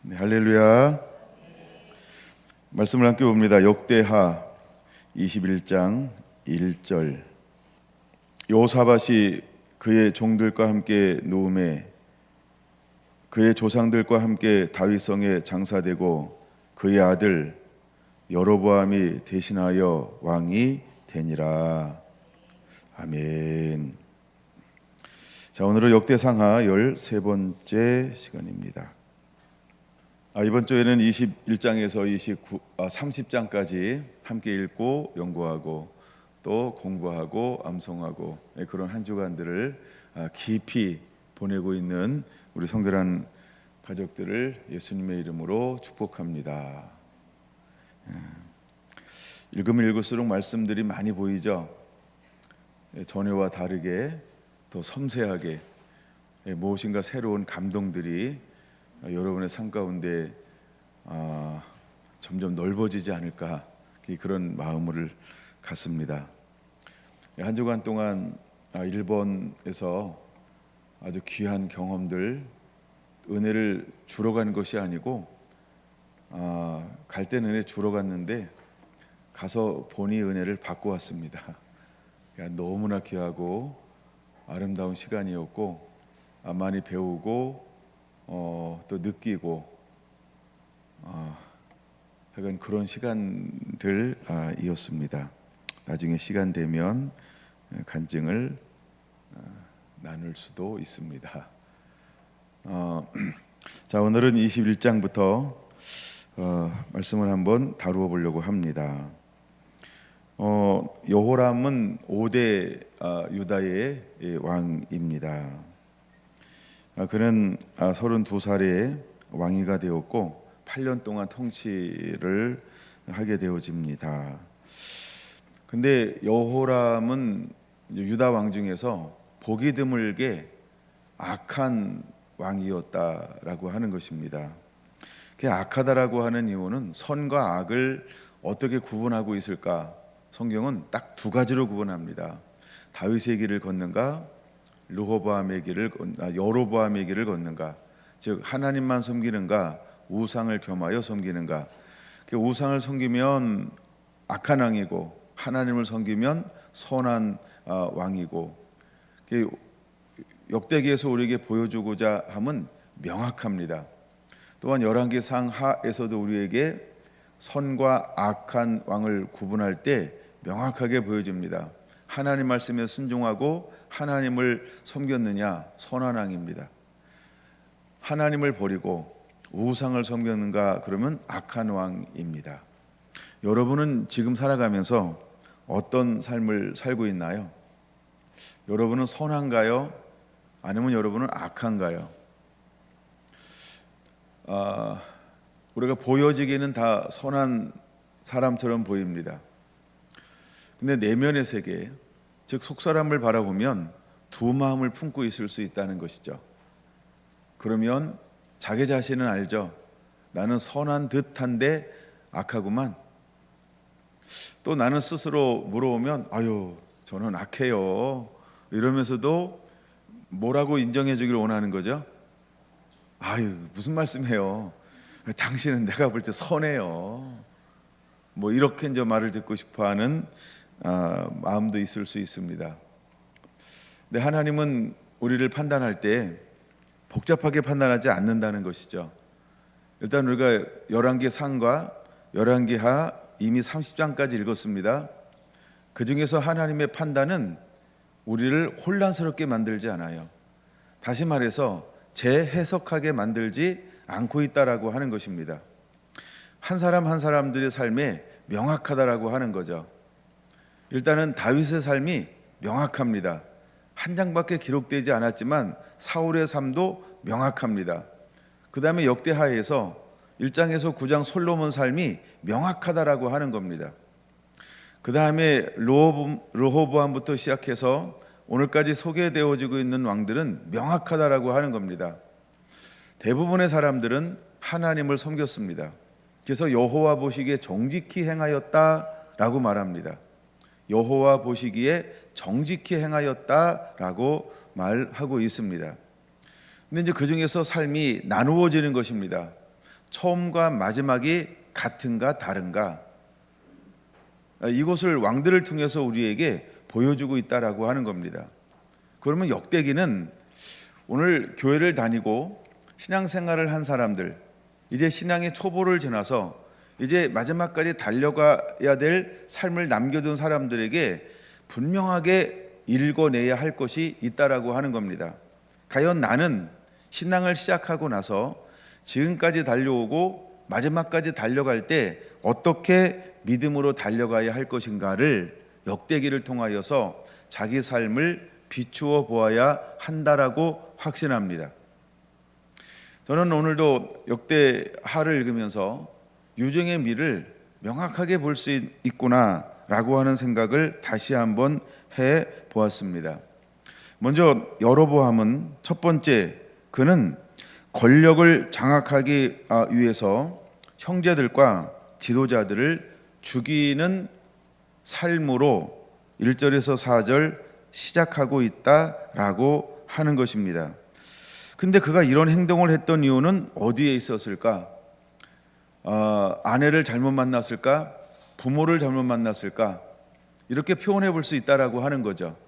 네, 할렐루야. 말씀을 함께 봅니다. 역대하 21장 1절. 여호사밧이 그의 종들과 함께 누움에 그의 조상들과 함께 다윗성에 장사되고 그의 아들 여로보암이 대신하여 왕이 되니라. 아멘. 자, 오늘은 역대상하 13번째 시간입니다. 이번 주에는 21장에서 30장까지 함께 읽고 연구하고 또 공부하고 암송하고 그런 한 주간들을 깊이 보내고 있는 우리 성결한 가족들을 예수님의 이름으로 축복합니다. 읽으면 읽을수록 말씀들이 많이 보이죠. 전에와 다르게 더 섬세하게 무엇인가 새로운 감동들이 여러분의 삶 가운데 점점 넓어지지 않을까 그런 마음을 갖습니다. 한 주간 동안 일본에서 아주 귀한 경험들, 은혜를 주러 간 것이 아니고 갈 때는 은혜 주러 갔는데 가서 보니 은혜를 받고 왔습니다. 너무나 귀하고 아름다운 시간이었고 많이 배우고 또 느끼고 하여간 그런 시간들이었습니다. 나중에 시간 되면 간증을 나눌 수도 있습니다. 자, 오늘은 21장부터 말씀을 한번 다루어 보려고 합니다. 여호람은 5대 유다의 왕입니다. 그는 32살에 왕이가 되었고 8년 동안 통치를 하게 되어집니다. 근데 여호람은 유다 왕 중에서 보기 드물게 악한 왕이었다라고 하는 것입니다. 그 악하다라고 하는 이유는 선과 악을 어떻게 구분하고 있을까? 성경은 딱 두 가지로 구분합니다. 다윗의 길을 걷는가? 여로보암의 길을 걷는가? 즉 하나님만 섬기는가? 우상을 겸하여 섬기는가? 우상을 섬기면 악한 왕이고 하나님을 섬기면 선한 왕이고 역대기에서 우리에게 보여주고자 함은 명확합니다. 또한 열왕기 상하에서도 우리에게 선과 악한 왕을 구분할 때 명확하게 보여줍니다. 하나님 말씀에 순종하고 하나님을 섬겼느냐 선한 왕입니다. 하나님을 버리고 우상을 섬겼는가 그러면 악한 왕입니다. 여러분은 지금 살아가면서 어떤 삶을 살고 있나요? 여러분은 선한가요? 아니면 여러분은 악한가요? 우리가 보여지기는 다 선한 사람처럼 보입니다. 근데 내면의 세계, 즉 속사람을 바라보면 두 마음을 품고 있을 수 있다는 것이죠. 그러면 자기 자신은 알죠. 나는 선한 듯한데 악하구만. 또 나는 스스로 물어보면 아유 저는 악해요. 이러면서도 뭐라고 인정해 주기를 원하는 거죠. 아유 무슨 말씀해요. 당신은 내가 볼 때 선해요. 뭐 이렇게 이제 말을 듣고 싶어하는 마음도 있을 수 있습니다. 근데 하나님은 우리를 판단할 때 복잡하게 판단하지 않는다는 것이죠. 일단 우리가 열왕기 상과 열왕기 하 이미 30장까지 읽었습니다. 그 중에서 하나님의 판단은 우리를 혼란스럽게 만들지 않아요. 다시 말해서 재해석하게 만들지 않고 있다라고 하는 것입니다. 한 사람 한 사람들의 삶에 명확하다라고 하는 거죠. 일단은 다윗의 삶이 명확합니다. 한 장밖에 기록되지 않았지만 사울의 삶도 명확합니다. 그 다음에 역대하에서 1장에서 9장 솔로몬 삶이 명확하다라고 하는 겁니다. 그 다음에 르호보암부터 시작해서 오늘까지 소개되어지고 있는 왕들은 명확하다라고 하는 겁니다. 대부분의 사람들은 하나님을 섬겼습니다. 그래서 여호와 보시기에 정직히 행하였다라고 말합니다. 여호와 보시기에 정직히 행하였다라고 말하고 있습니다. 근데 이제 그 중에서 삶이 나누어지는 것입니다. 처음과 마지막이 같은가 다른가? 이것을 왕들을 통해서 우리에게 보여주고 있다라고 하는 겁니다. 그러면 역대기는 오늘 교회를 다니고 신앙생활을 한 사람들, 이제 신앙의 초보를 지나서 이제 마지막까지 달려가야 될 삶을 남겨둔 사람들에게 분명하게 읽어내야 할 것이 있다라고 하는 겁니다. 과연 나는 신앙을 시작하고 나서 지금까지 달려오고 마지막까지 달려갈 때 어떻게 믿음으로 달려가야 할 것인가를 역대기를 통하여서 자기 삶을 비추어 보아야 한다라고 확신합니다. 저는 오늘도 역대하를 읽으면서 유정의 미를 명확하게 볼 수 있구나라고 하는 생각을 다시 한번 해 보았습니다. 먼저 여로보암은 첫 번째, 그는 권력을 장악하기 위해서 형제들과 지도자들을 죽이는 삶으로 1절에서 4절 시작하고 있다라고 하는 것입니다. 근데 그가 이런 행동을 했던 이유는 어디에 있었을까? 아내를 잘못 만났을까? 부모를 잘못 만났을까? 이렇게 표현해 볼 수 있다라고 하는 거죠.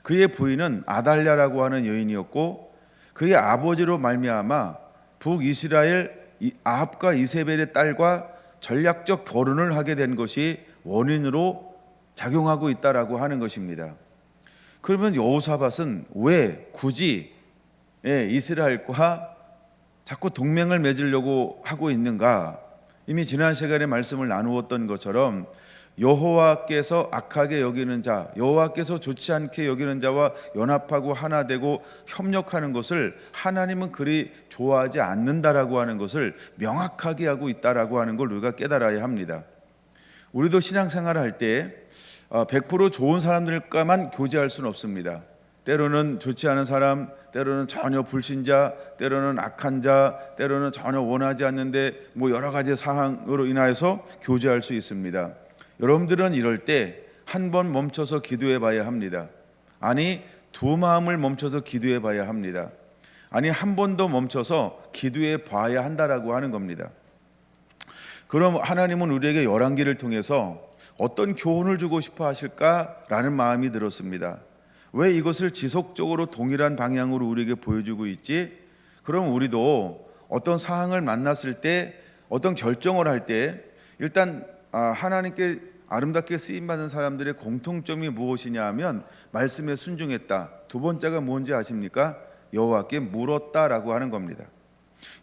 그의 부인은 아달랴라고 하는 여인이었고 그의 아버지로 말미암아 북이스라엘 아합과 이세벨의 딸과 전략적 결혼을 하게 된 것이 원인으로 작용하고 있다라고 하는 것입니다. 그러면 여호사밧은 왜 굳이 이스라엘과 자꾸 동맹을 맺으려고 하고 있는가? 이미 지난 시간에 말씀을 나누었던 것처럼 여호와께서 악하게 여기는 자, 여호와께서 좋지 않게 여기는 자와 연합하고 하나 되고 협력하는 것을 하나님은 그리 좋아하지 않는다라고 하는 것을 명확하게 하고 있다라고 하는 걸 우리가 깨달아야 합니다. 우리도 신앙생활을 할 때 100% 좋은 사람들과만 교제할 수는 없습니다. 때로는 좋지 않은 사람, 때로는 전혀 불신자, 때로는 악한 자, 때로는 전혀 원하지 않는데 여러 가지 사항으로 인하여서 교제할 수 있습니다. 여러분들은 이럴 때 한 번 멈춰서 기도해 봐야 합니다. 아니, 두 마음을 멈춰서 기도해 봐야 합니다. 아니, 한 번 더 멈춰서 기도해 봐야 한다라고 하는 겁니다. 그럼 하나님은 우리에게 열왕기를 통해서 어떤 교훈을 주고 싶어 하실까라는 마음이 들었습니다. 왜 이것을 지속적으로 동일한 방향으로 우리에게 보여주고 있지? 그럼 우리도 어떤 상황을 만났을 때, 어떤 결정을 할 때 일단 하나님께 아름답게 쓰임받은 사람들의 공통점이 무엇이냐 하면 말씀에 순종했다. 두 번째가 뭔지 아십니까? 여호와께 물었다라고 하는 겁니다.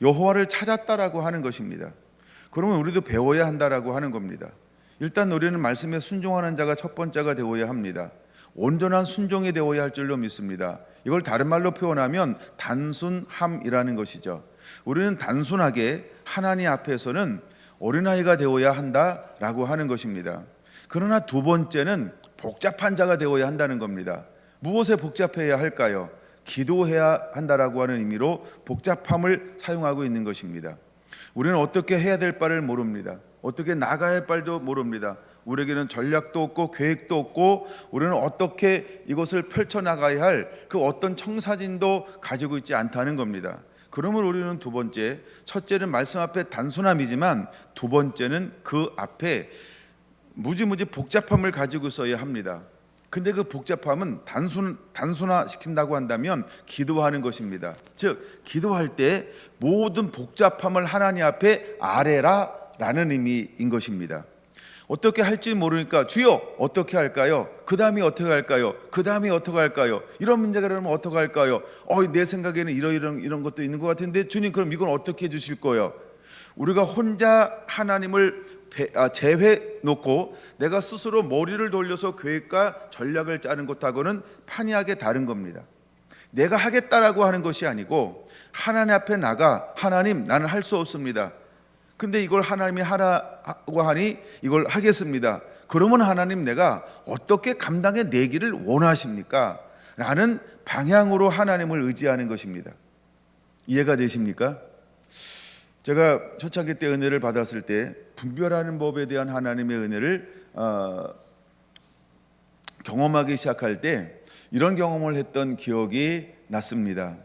여호와를 찾았다라고 하는 것입니다. 그러면 우리도 배워야 한다라고 하는 겁니다. 일단 우리는 말씀에 순종하는 자가 첫 번째가 되어야 합니다. 온전한 순종이 되어야 할 줄로 믿습니다. 이걸 다른 말로 표현하면 단순함이라는 것이죠. 우리는 단순하게 하나님 앞에서는 어린아이가 되어야 한다라고 하는 것입니다. 그러나 두 번째는 복잡한 자가 되어야 한다는 겁니다. 무엇에 복잡해야 할까요? 기도해야 한다라고 하는 의미로 복잡함을 사용하고 있는 것입니다. 우리는 어떻게 해야 될 바를 모릅니다. 어떻게 나가야 할 바도 모릅니다. 우리에게는 전략도 없고 계획도 없고 우리는 어떻게 이것을 펼쳐나가야 할 그 어떤 청사진도 가지고 있지 않다는 겁니다. 그러면 우리는 두 번째, 첫째는 말씀 앞에 단순함이지만 두 번째는 그 앞에 무지무지 복잡함을 가지고 있어야 합니다. 근데 그 복잡함은 단순화시킨다고 한다면 기도하는 것입니다. 즉 기도할 때 모든 복잡함을 하나님 앞에 아뢰라 라는 의미인 것입니다. 어떻게 할지 모르니까 주여 어떻게 할까요? 그 다음이 어떻게 할까요? 그 다음이 어떻게 할까요? 이런 문제가 그러면 어떻게 할까요? 내 생각에는 이런 것도 있는 것 같은데 주님 그럼 이건 어떻게 해주실 거예요? 우리가 혼자 하나님을 제외 놓고 내가 스스로 머리를 돌려서 계획과 전략을 짜는 것하고는 판이하게 다른 겁니다. 내가 하겠다라고 하는 것이 아니고 하나님 앞에 나가 하나님 나는 할 수 없습니다. 근데 이걸 하나님이 하라고 하니 이걸 하겠습니다. 그러면 하나님 내가 어떻게 감당해 내기를 원하십니까? 라는 방향으로 하나님을 의지하는 것입니다. 이해가 되십니까? 제가 초창기 때 은혜를 받았을 때 분별하는 법에 대한 하나님의 은혜를 경험하기 시작할 때 이런 경험을 했던 기억이 났습니다.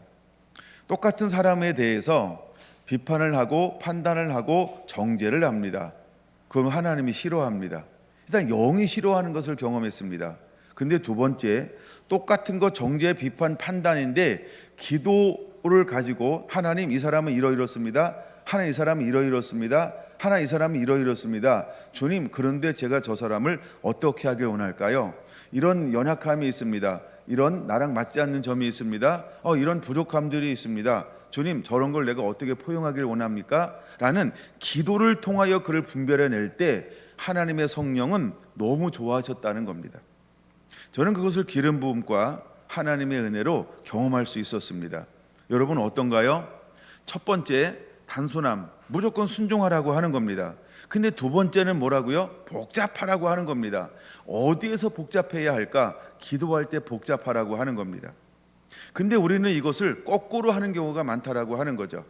똑같은 사람에 대해서 비판을 하고 판단을 하고 정죄를 합니다. 그럼 하나님이 싫어합니다. 일단 영이 싫어하는 것을 경험했습니다. 근데 두 번째, 똑같은 거 정죄, 비판, 판단인데 기도를 가지고 하나님 이 사람은 이러이렇습니다. 하나님 이 사람은 이러이렇습니다. 하나님 이 사람은 이러이렇습니다. 주님 그런데 제가 저 사람을 어떻게 하길 원할까요? 이런 연약함이 있습니다. 이런 나랑 맞지 않는 점이 있습니다. 이런 부족함들이 있습니다. 주님 저런 걸 내가 어떻게 포용하길 원합니까? 라는 기도를 통하여 그를 분별해낼 때 하나님의 성령은 너무 좋아하셨다는 겁니다. 저는 그것을 기름 부음과 하나님의 은혜로 경험할 수 있었습니다. 여러분 어떤가요? 첫 번째, 단순함, 무조건 순종하라고 하는 겁니다. 근데 두 번째는 뭐라고요? 복잡하라고 하는 겁니다. 어디에서 복잡해야 할까? 기도할 때 복잡하라고 하는 겁니다. 근데 우리는 이것을 거꾸로 하는 경우가 많다라고 하는 거죠.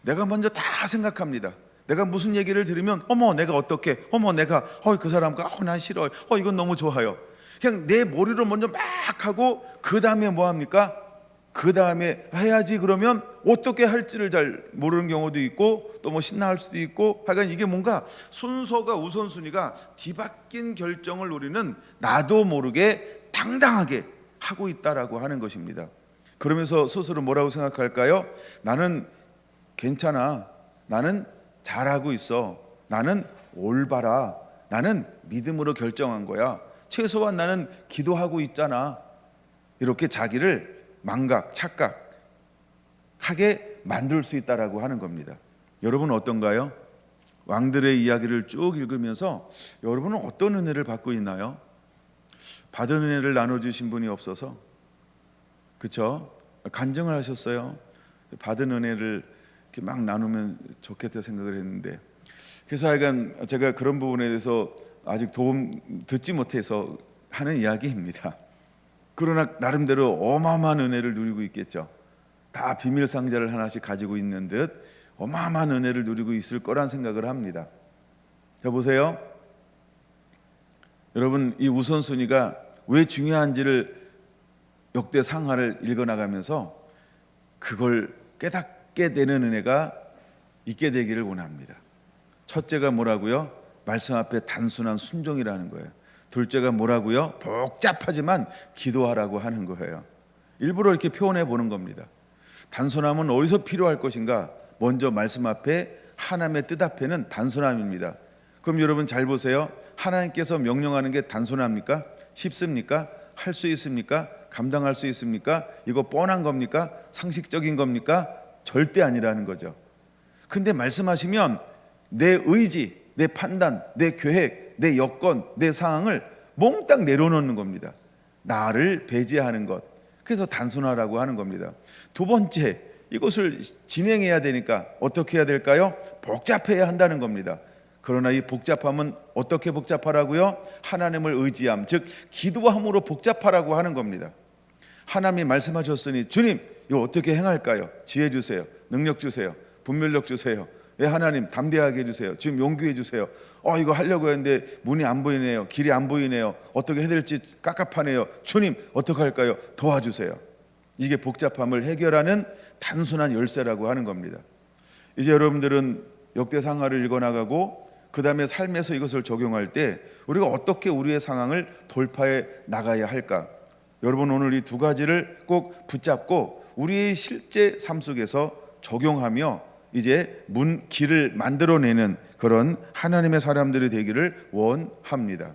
내가 먼저 다 생각합니다. 내가 무슨 얘기를 들으면 내가 어떻게, 내가 그 사람과 난 싫어요. 이건 너무 좋아요. 그냥 내 머리로 먼저 막 하고 그 다음에 뭐 합니까? 그 다음에 해야지 그러면 어떻게 할지를 잘 모르는 경우도 있고 또 뭐 신나할 수도 있고 하여간 이게 뭔가 순서가 우선순위가 뒤바뀐 결정을 우리는 나도 모르게 당당하게 하고 있다라고 하는 것입니다. 그러면서 스스로 뭐라고 생각할까요? 나는 괜찮아. 나는 잘하고 있어. 나는 올바라. 나는 믿음으로 결정한 거야. 최소한 나는 기도하고 있잖아. 이렇게 자기를 착각하게 만들 수 있다라고 하는 겁니다. 여러분은 어떤가요? 왕들의 이야기를 쭉 읽으면서 여러분은 어떤 은혜를 받고 있나요? 받은 은혜를 나눠주신 분이 없어서 그렇죠? 간증을 하셨어요. 받은 은혜를 이렇게 막 나누면 좋겠다 생각을 했는데 그래서 하여간 제가 그런 부분에 대해서 아직 도움 듣지 못해서 하는 이야기입니다. 그러나 나름대로 어마어마한 은혜를 누리고 있겠죠. 다 비밀 상자를 하나씩 가지고 있는 듯 어마어마한 은혜를 누리고 있을 거란 생각을 합니다. 여보세요? 여러분 이 우선순위가 왜 중요한지를 역대 상하를 읽어나가면서 그걸 깨닫게 되는 은혜가 있게 되기를 원합니다. 첫째가 뭐라고요? 말씀 앞에 단순한 순종이라는 거예요. 둘째가 뭐라고요? 복잡하지만 기도하라고 하는 거예요. 일부러 이렇게 표현해 보는 겁니다. 단순함은 어디서 필요할 것인가? 먼저 말씀 앞에 하나님의 뜻 앞에는 단순함입니다. 그럼 여러분 잘 보세요. 하나님께서 명령하는 게 단순합니까? 쉽습니까? 할 수 있습니까? 감당할 수 있습니까? 이거 뻔한 겁니까? 상식적인 겁니까? 절대 아니라는 거죠. 근데 말씀하시면 내 의지, 내 판단, 내 계획, 내 여건, 내 상황을 몽땅 내려놓는 겁니다. 나를 배제하는 것. 그래서 단순하라고 하는 겁니다. 두 번째, 이것을 진행해야 되니까 어떻게 해야 될까요? 복잡해야 한다는 겁니다. 그러나 이 복잡함은 어떻게 복잡하라고요? 하나님을 의지함, 즉 기도함으로 복잡하라고 하는 겁니다. 하나님이 말씀하셨으니 주님 이거 어떻게 행할까요? 지혜 주세요. 능력 주세요. 분별력 주세요. 하나님 담대하게 해주세요. 지금 용기 해주세요. 이거 하려고 했는데 문이 안 보이네요. 길이 안 보이네요. 어떻게 해야 될지 깝깝하네요. 주님 어떻게 할까요? 도와주세요. 이게 복잡함을 해결하는 단순한 열쇠라고 하는 겁니다. 이제 여러분들은 역대상하를 읽어나가고 그 다음에 삶에서 이것을 적용할 때 우리가 어떻게 우리의 상황을 돌파해 나가야 할까? 여러분 오늘 이 두 가지를 꼭 붙잡고 우리의 실제 삶 속에서 적용하며 이제 길을 만들어내는 그런 하나님의 사람들이 되기를 원합니다.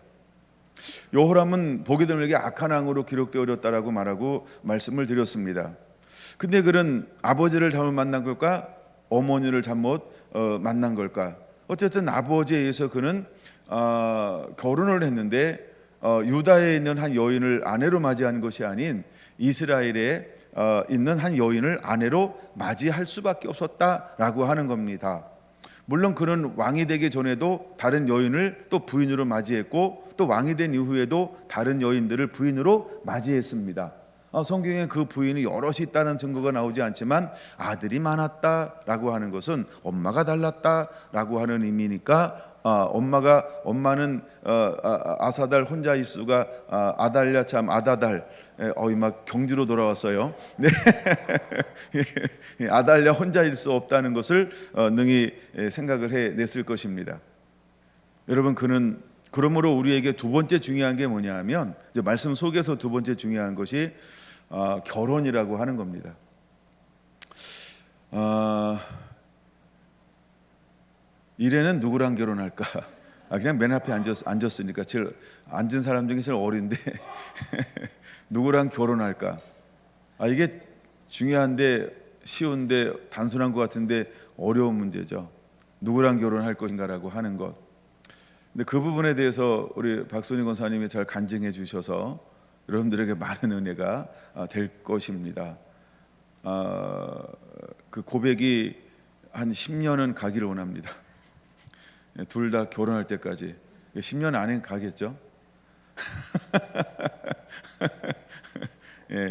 여호람은 보게 되는 게 악한 왕으로 기록되어졌다라고 말하고 말씀을 드렸습니다. 근데 그는 아버지를 잘못 만난 걸까? 어머니를 잘못 만난 걸까? 어쨌든 아버지에 의해서 그는 결혼을 했는데 유다에 있는 한 여인을 아내로 맞이한 것이 아닌 이스라엘에 있는 한 여인을 아내로 맞이할 수밖에 없었다라고 하는 겁니다. 물론 그는 왕이 되기 전에도 다른 여인을 또 부인으로 맞이했고 또 왕이 된 이후에도 다른 여인들을 부인으로 맞이했습니다. 성경에 그 부인이 여럿이 있다는 증거가 나오지 않지만 아들이 많았다라고 하는 것은 엄마가 달랐다라고 하는 의미니까 엄마는 아사달 혼자 있수가 아달랴 참 아다달 막 경주로 돌아왔어요. 네. 아달랴 혼자일 수 없다는 것을 능히 생각을 해냈을 것입니다. 여러분, 그는 그러므로 우리에게 두 번째 중요한 게 뭐냐 하면, 이제 말씀 속에서 두 번째 중요한 것이 결혼이라고 하는 겁니다. 이래는 누구랑 결혼할까? 그냥 맨 앞에 앉았으니까 제일 앉은 사람 중에 제일 어린데 누구랑 결혼할까? 이게 중요한데, 쉬운데, 단순한 것 같은데 어려운 문제죠. 누구랑 결혼할 것인가라고 하는 것. 근데 그 부분에 대해서 우리 박선희 권사님이 잘 간증해 주셔서 여러분들에게 많은 은혜가 될 것입니다. 그 고백이 한 10년은 가기를 원합니다. 둘 다 결혼할 때까지. 10년 안에 가겠죠.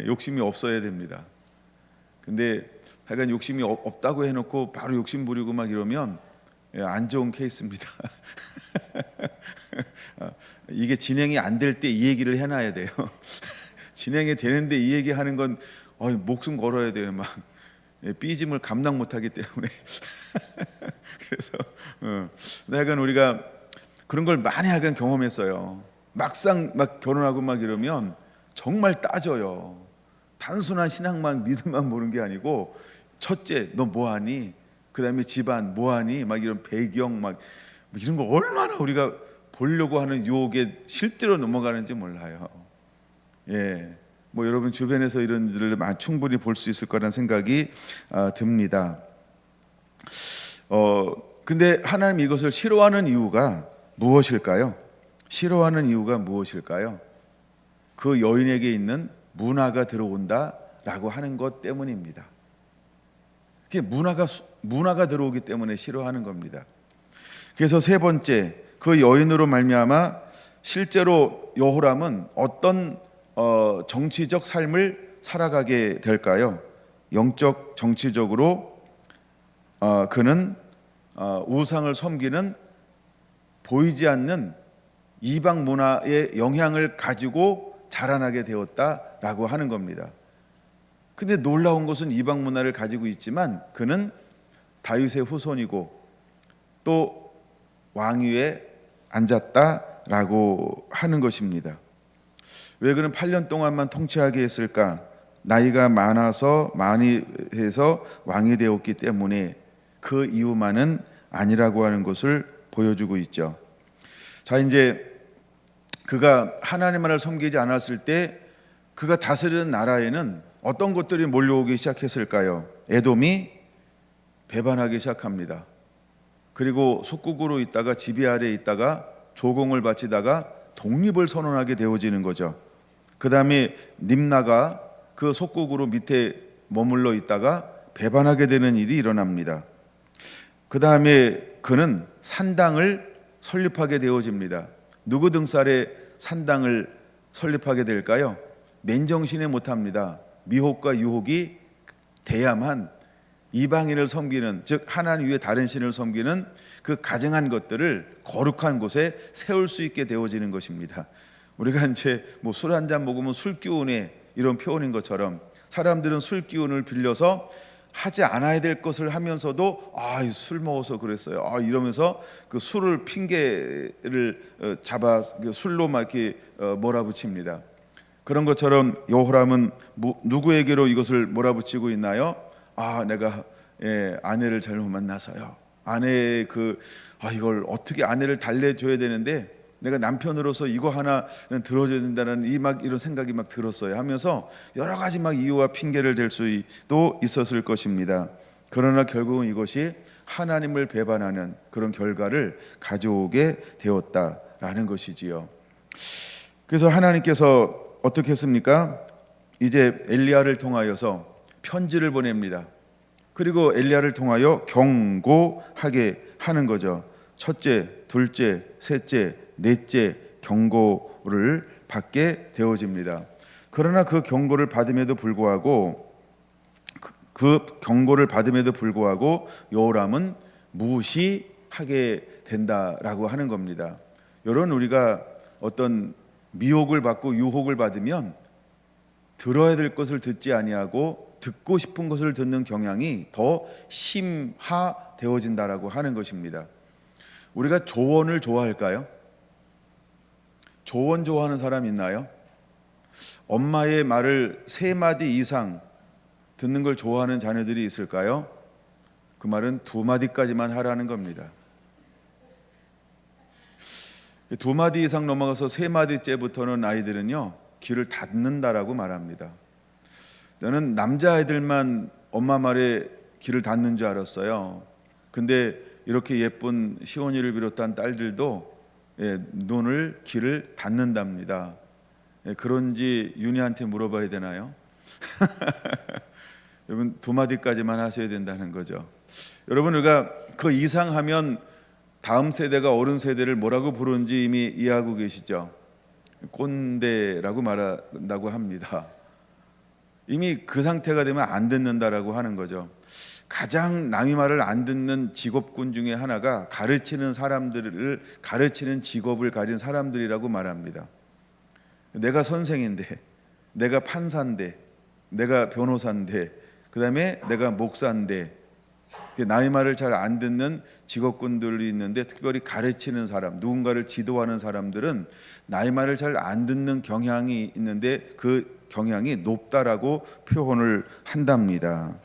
욕심이 없어야 됩니다. 근데 하여간 욕심이 없다고 해놓고 바로 욕심 부리고 막 이러면 안 좋은 케이스입니다. 이게 진행이 안 될 때 이 얘기를 해놔야 돼요. 진행이 되는데 이 얘기하는 건 목숨 걸어야 돼요. 막 삐짐을 감당 못하기 때문에. 그래서 하여간 우리가 그런 걸 많이 하여간 경험했어요. 막상 막 결혼하고 막 이러면 정말 따져요. 단순한 신앙만 믿음만 보는 게 아니고, 첫째 너 뭐하니? 그 다음에 집안 뭐하니? 막 이런 배경 막 이런 거 얼마나 우리가 보려고 하는 유혹에 실제로 넘어가는지 몰라요. 뭐 여러분 주변에서 이런 일을 충분히 볼 수 있을 거라는 생각이 듭니다. 근데 하나님 이것을 싫어하는 이유가 무엇일까요? 싫어하는 이유가 무엇일까요? 그 여인에게 있는 문화가 들어온다라고 하는 것 때문입니다. 그게 문화가 들어오기 때문에 싫어하는 겁니다. 그래서 세 번째, 그 여인으로 말미암아 실제로 여호람은 어떤 정치적 삶을 살아가게 될까요? 영적 정치적으로 그는 우상을 섬기는 보이지 않는 이방 문화의 영향을 가지고 자라나게 되었다라고 하는 겁니다. 근데 놀라운 것은 이방 문화를 가지고 있지만 그는 다윗의 후손이고 또 왕위에 앉았다라고 하는 것입니다. 왜 그는 8년 동안만 통치하게 했을까? 나이가 많아서 많이 해서 왕이 되었기 때문에 그 이유만은 아니라고 하는 것을 보여주고 있죠. 자, 이제 그가 하나님만을 섬기지 않았을 때 그가 다스리는 나라에는 어떤 것들이 몰려오기 시작했을까요? 에돔이 배반하기 시작합니다. 그리고 속국으로 있다가 지배 아래에 있다가 조공을 바치다가 독립을 선언하게 되어지는 거죠. 그 다음에 림나가 그 속국으로 밑에 머물러 있다가 배반하게 되는 일이 일어납니다. 그 다음에 그는 산당을 설립하게 되어집니다. 누구 등살에 산당을 설립하게 될까요? 맨정신에 못합니다. 미혹과 유혹이 대야만 이방인을 섬기는, 즉 하나님 외에 다른 신을 섬기는 그 가증한 것들을 거룩한 곳에 세울 수 있게 되어지는 것입니다. 우리가 이제 뭐 술 한 잔 먹으면 술 기운에 이런 표현인 것처럼 사람들은 술 기운을 빌려서 하지 않아야 될 것을 하면서도 술 먹어서 그랬어요. 이러면서 그 술을 핑계를 잡아 술로 막 이렇게 몰아붙입니다. 그런 것처럼 여호람은 누구에게로 이것을 몰아붙이고 있나요? 내가 아내를 잘못 만나서요. 아내의 이걸 어떻게 아내를 달래줘야 되는데 내가 남편으로서 이거 하나는 들어줘야 된다는 이런 생각이 막 들었어요 하면서 여러 가지 막 이유와 핑계를 댈 수도 있었을 것입니다. 그러나 결국은 이것이 하나님을 배반하는 그런 결과를 가져오게 되었다라는 것이지요. 그래서 하나님께서 어떻게 했습니까? 이제 엘리야를 통하여서 편지를 보냅니다. 그리고 엘리야를 통하여 경고하게 하는 거죠. 첫째, 둘째, 셋째, 넷째 경고를 받게 되어집니다. 그러나 그 경고를 받음에도 불구하고 여호람은 무시하게 된다라고 하는 겁니다. 여러분, 우리가 어떤 미혹을 받고 유혹을 받으면 들어야 될 것을 듣지 아니하고 듣고 싶은 것을 듣는 경향이 더 심화되어진다라고 하는 것입니다. 우리가 조언을 좋아할까요? 조언 좋아하는 사람 있나요? 엄마의 말을 3마디 이상 듣는 걸 좋아하는 자녀들이 있을까요? 그 말은 2마디까지만 하라는 겁니다. 2마디 이상 넘어가서 3마디째부터는 아이들은요, 귀를 닫는다라고 말합니다. 저는 남자아이들만 엄마 말에 귀를 닫는 줄 알았어요. 근데 이렇게 예쁜 시온이를 비롯한 딸들도 눈을, 귀를 닫는답니다. 그런지 윤희한테 물어봐야 되나요? 여러분 2마디까지만 하셔야 된다는 거죠. 여러분, 우리가 그 이상하면 다음 세대가 어른 세대를 뭐라고 부르는지 이미 이해하고 계시죠? 꼰대라고 말한다고 합니다. 이미 그 상태가 되면 안 듣는다라고 하는 거죠. 가장 남의 말을 안 듣는 직업군 중에 하나가 가르치는 사람들을 가르치는 직업을 가진 사람들이라고 말합니다. 내가 선생인데, 내가 판사인데, 내가 변호사인데, 그 다음에 내가 목사인데, 남의 말을 잘 안 듣는 직업군들이 있는데, 특별히 가르치는 사람, 누군가를 지도하는 사람들은 남의 말을 잘 안 듣는 경향이 있는데 그 경향이 높다라고 표현을 한답니다.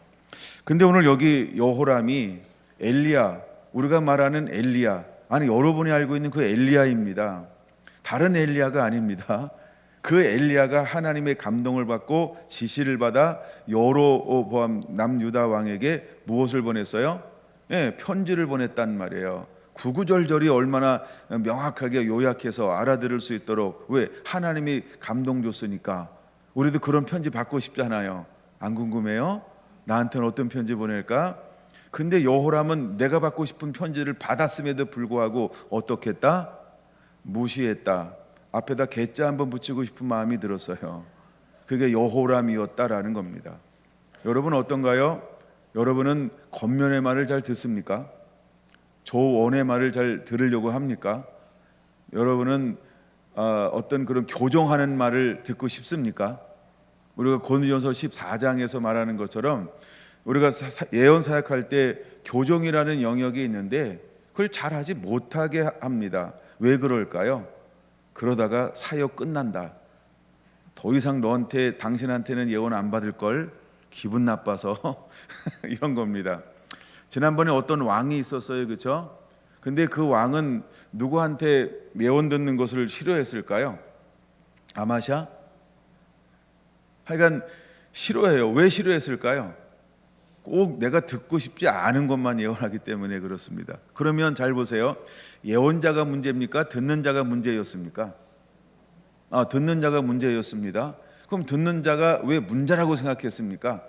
근데 오늘 여기 여호람이 엘리야, 우리가 말하는 엘리야, 아니 여러분이 알고 있는 그 엘리야입니다. 다른 엘리야가 아닙니다. 그 엘리야가 하나님의 감동을 받고 지시를 받아 여로보암 남유다 왕에게 무엇을 보냈어요? 편지를 보냈단 말이에요. 구구절절이 얼마나 명확하게 요약해서 알아들을 수 있도록. 왜? 하나님이 감동 줬으니까. 우리도 그런 편지 받고 싶잖아요. 안 궁금해요? 나한테는 어떤 편지 보낼까? 근데 여호람은 내가 받고 싶은 편지를 받았음에도 불구하고 어떻게 했다? 무시했다. 앞에다 개자 한번 붙이고 싶은 마음이 들었어요. 그게 여호람이었다라는 겁니다. 여러분 어떤가요? 여러분은 겉면의 말을 잘 듣습니까? 조언의 말을 잘 들으려고 합니까? 여러분은 어떤 그런 교정하는 말을 듣고 싶습니까? 우리가 고린도전서 14장에서 말하는 것처럼 우리가 예언 사역할 때 교정이라는 영역이 있는데 그걸 잘하지 못하게 합니다. 왜 그럴까요? 그러다가 사역 끝난다. 더 이상 당신한테는 예언 안 받을 걸, 기분 나빠서 이런 겁니다. 지난번에 어떤 왕이 있었어요, 그렇죠? 근데 그 왕은 누구한테 예언 듣는 것을 싫어했을까요? 아마샤? 하여간 싫어해요. 왜 싫어했을까요? 꼭 내가 듣고 싶지 않은 것만 예언하기 때문에 그렇습니다. 그러면 잘 보세요. 예언자가 문제입니까? 듣는 자가 문제였습니까? 듣는 자가 문제였습니다. 그럼 듣는 자가 왜 문제라고 생각했습니까?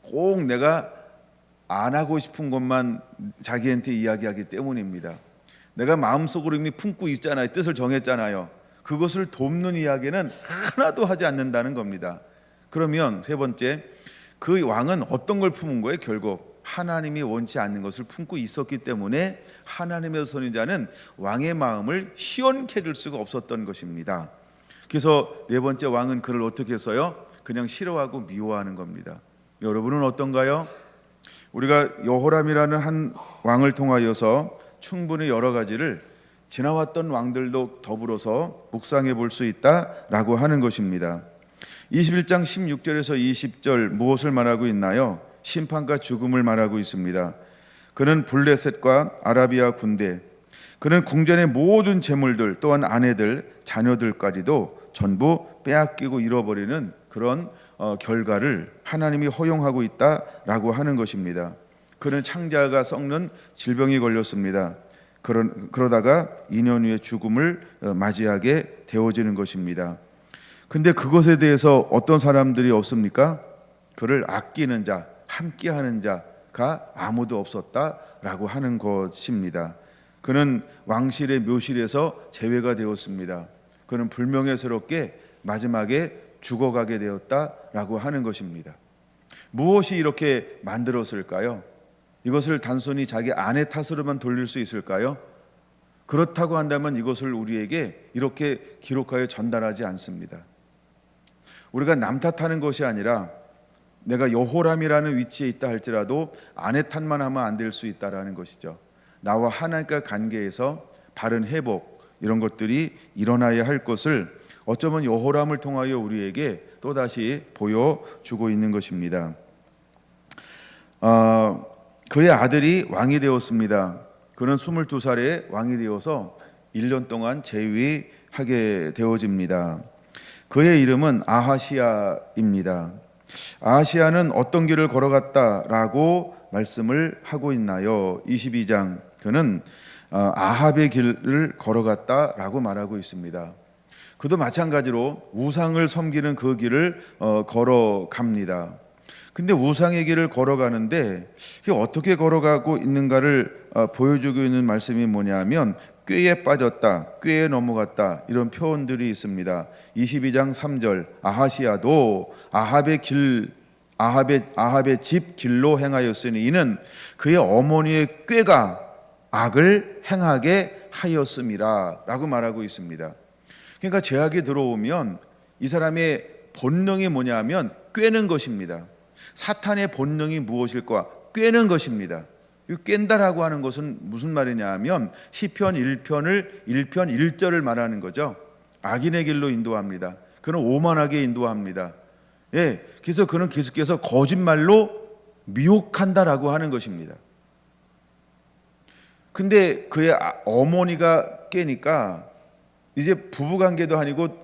꼭 내가 안 하고 싶은 것만 자기한테 이야기하기 때문입니다. 내가 마음속으로 이미 품고 있잖아요. 뜻을 정했잖아요. 그것을 돕는 이야기는 하나도 하지 않는다는 겁니다. 그러면 세 번째, 그 왕은 어떤 걸 품은 거예요? 결국 하나님이 원치 않는 것을 품고 있었기 때문에 하나님의 선지자는 왕의 마음을 시원케 해줄 수가 없었던 것입니다. 그래서 네 번째 왕은 그를 어떻게 했어요? 그냥 싫어하고 미워하는 겁니다. 여러분은 어떤가요? 우리가 여호람이라는 한 왕을 통하여서 충분히 여러 가지를 지나왔던 왕들도 더불어서 묵상해 볼 수 있다라고 하는 것입니다. 21장 16절에서 20절 무엇을 말하고 있나요? 심판과 죽음을 말하고 있습니다. 그는 블레셋과 아라비아 군대, 그는 궁전의 모든 재물들 또한 아내들 자녀들까지도 전부 빼앗기고 잃어버리는 그런 결과를 하나님이 허용하고 있다라고 하는 것입니다. 그는 창자가 썩는 질병이 걸렸습니다. 그러다가 2년 후에 죽음을 맞이하게 되어지는 것입니다. 근데 그것에 대해서 어떤 사람들이 없습니까? 그를 아끼는 자, 함께하는 자가 아무도 없었다라고 하는 것입니다. 그는 왕실의 묘실에서 제외가 되었습니다. 그는 불명예스럽게 마지막에 죽어가게 되었다라고 하는 것입니다. 무엇이 이렇게 만들었을까요? 이것을 단순히 자기 아내 탓으로만 돌릴 수 있을까요? 그렇다고 한다면 이것을 우리에게 이렇게 기록하여 전달하지 않습니다. 우리가 남 탓하는 것이 아니라 내가 여호람이라는 위치에 있다 할지라도 아내 탓만 하면 안 될 수 있다라는 것이죠. 나와 하나님과 관계에서 바른 회복, 이런 것들이 일어나야 할 것을 어쩌면 여호람을 통하여 우리에게 또다시 보여주고 있는 것입니다. 그의 아들이 왕이 되었습니다. 그는 22살에 왕이 되어서 1년 동안 재위하게 되어집니다. 그의 이름은 아하시야입니다. 아하시야는 어떤 길을 걸어갔다라고 말씀을 하고 있나요? 22장 그는 아합의 길을 걸어갔다라고 말하고 있습니다. 그도 마찬가지로 우상을 섬기는 그 길을 걸어갑니다. 근데 우상의 길을 걸어가는데 이게 어떻게 걸어가고 있는가를 보여주고 있는 말씀이 뭐냐면 꾀에 빠졌다, 꾀에 넘어갔다, 이런 표현들이 있습니다. 22장 3절 아하시야도 아합의 집 길로 행하였으니 이는 그의 어머니의 꾀가 악을 행하게 하였음이라 라고 말하고 있습니다. 그러니까 죄악이 들어오면 이 사람의 본능이 뭐냐면 꾀는 것입니다. 사탄의 본능이 무엇일까? 꾀는 것입니다. 이 깬다라고 하는 것은 무슨 말이냐 하면 시편 1편을 1편 1절을 말하는 거죠. 악인의 길로 인도합니다. 그는 오만하게 인도합니다. 예, 그래서 그는 계속해서 거짓말로 미혹한다라고 하는 것입니다. 근데 그의 어머니가 깨니까 이제 부부관계도 아니고